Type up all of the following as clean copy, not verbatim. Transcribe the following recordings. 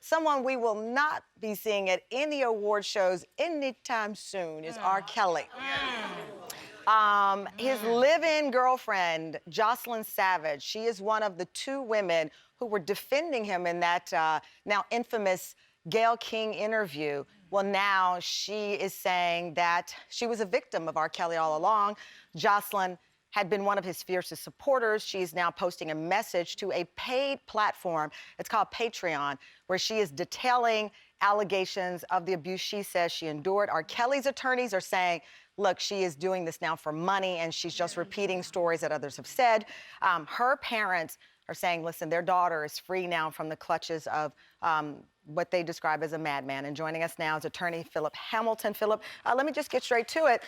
someone we will not be seeing at any award shows anytime soon is R.Kelly. His live-in girlfriend, Joycelyn Savage, she is one of the two women who were defending him in that now infamous Gayle King interview. Well, now she is saying that she was a victim of R.Kelly all along. Joycelyn had been one of his fiercest supporters. She's now posting a message to a paid platform. It's called Patreon, where she is detailing allegations of the abuse she says she endured. R.Kelly's attorneys are saying, look, she is doing this now for money, and she's just repeating stories that others have said. Her parents are saying, listen, their daughter is free now from the clutches of what they describe as a madman. And joining us now is attorney Philip Hamilton. Philip, let me just get straight to it.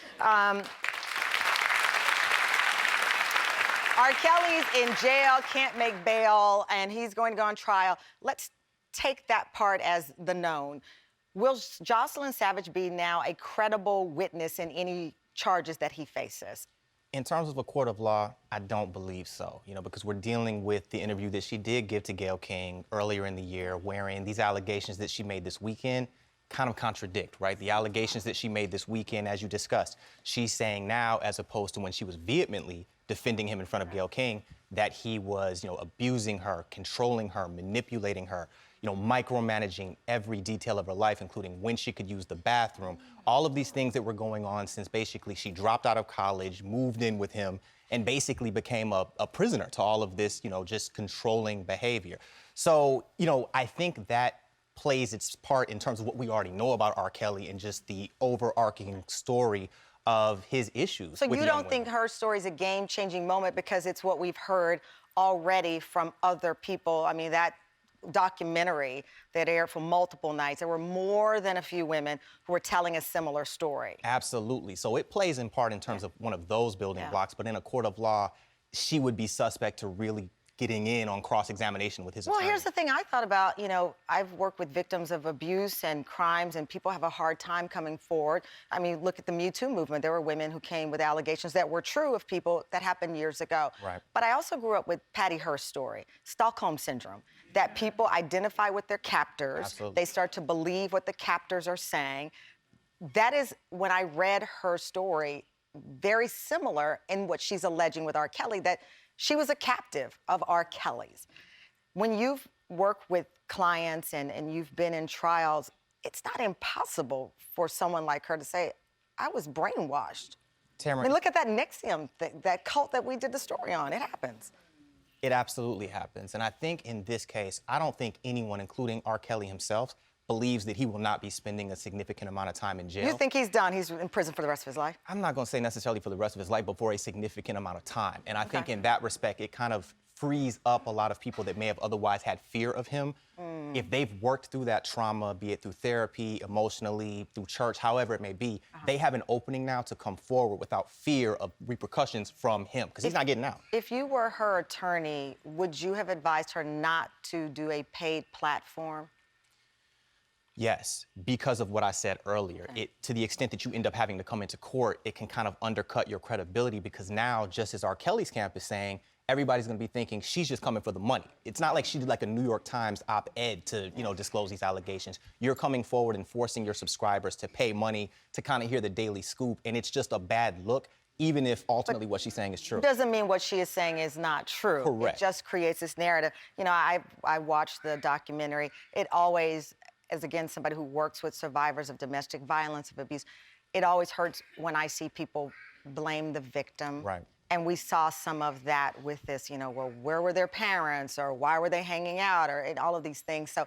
R.Kelly's in jail, can't make bail, and he's going to go on trial. Let's take that part as the known. Will Joycelyn Savage be now a credible witness in any charges that he faces? In terms of a court of law, I don't believe so, because we're dealing with the interview that she did give to Gayle King earlier in the year, wherein these allegations that she made this weekend kind of contradict, right? The allegations that she made this weekend, as you discussed, she's saying now, as opposed to when she was vehemently defending him in front of Gayle King, that he was, abusing her, controlling her, manipulating her, micromanaging every detail of her life, including when she could use the bathroom. All of these things that were going on since basically she dropped out of college, moved in with him, and basically became a prisoner to all of this, just controlling behavior. So, I think that plays its part in terms of what we already know about R. Kelly and just the overarching story of his issues. So you don't think her story is a game-changing moment because it's what we've heard already from other people? I mean, that documentary that aired for multiple nights, there were more than a few women who were telling a similar story. Absolutely. So it plays in part in terms of one of those building blocks, but in a court of law, she would be suspect to really getting in on cross-examination with his attorney. Well, here's the thing I thought about, I've worked with victims of abuse and crimes, and people have a hard time coming forward. I mean, look at the Me Too movement. There were women who came with allegations that were true of people that happened years ago. Right. But I also grew up with Patty Hearst's story, Stockholm Syndrome, that people identify with their captors. Absolutely. They start to believe what the captors are saying. That is, when I read her story, very similar in what she's alleging with R. Kelly, that she was a captive of R. Kelly's. When you've worked with clients and you've been in trials, it's not impossible for someone like her to say, I was brainwashed. Tamron, I mean, look at that NXIVM, that cult that we did the story on. It happens. It absolutely happens. And I think in this case, I don't think anyone, including R. Kelly himself, believes that he will not be spending a significant amount of time in jail. You think he's done? He's in prison for the rest of his life? I'm not going to say necessarily for the rest of his life, but for a significant amount of time. And I think in that respect, it kind of frees up a lot of people that may have otherwise had fear of him. If they've worked through that trauma, be it through therapy, emotionally, through church, however it may be, they have an opening now to come forward without fear of repercussions from him, because he's not getting out. If you were her attorney, would you have advised her not to do a paid platform? Yes, because of what I said earlier. To the extent that you end up having to come into court, it can kind of undercut your credibility, because now, just as R. Kelly's camp is saying, everybody's going to be thinking she's just coming for the money. It's not like she did like a New York Times op-ed to, disclose these allegations. You're coming forward and forcing your subscribers to pay money to kind of hear the daily scoop, and it's just a bad look, even if ultimately what she's saying is true. Doesn't mean what she is saying is not true. Correct. It just creates this narrative. I watched the documentary. It always, as again, somebody who works with survivors of domestic violence, of abuse, it always hurts when I see people blame the victim. Right. And we saw some of that with this, well, where were their parents, or why were they hanging out, or all of these things. So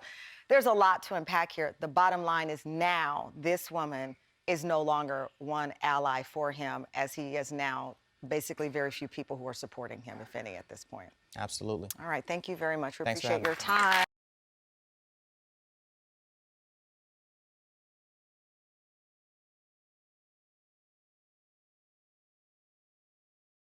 there's a lot to unpack here. The bottom line is now this woman is no longer one ally for him, as he is now basically very few people who are supporting him, if any, at this point. Absolutely. All right, thank you very much. We Thanks for appreciate having your time.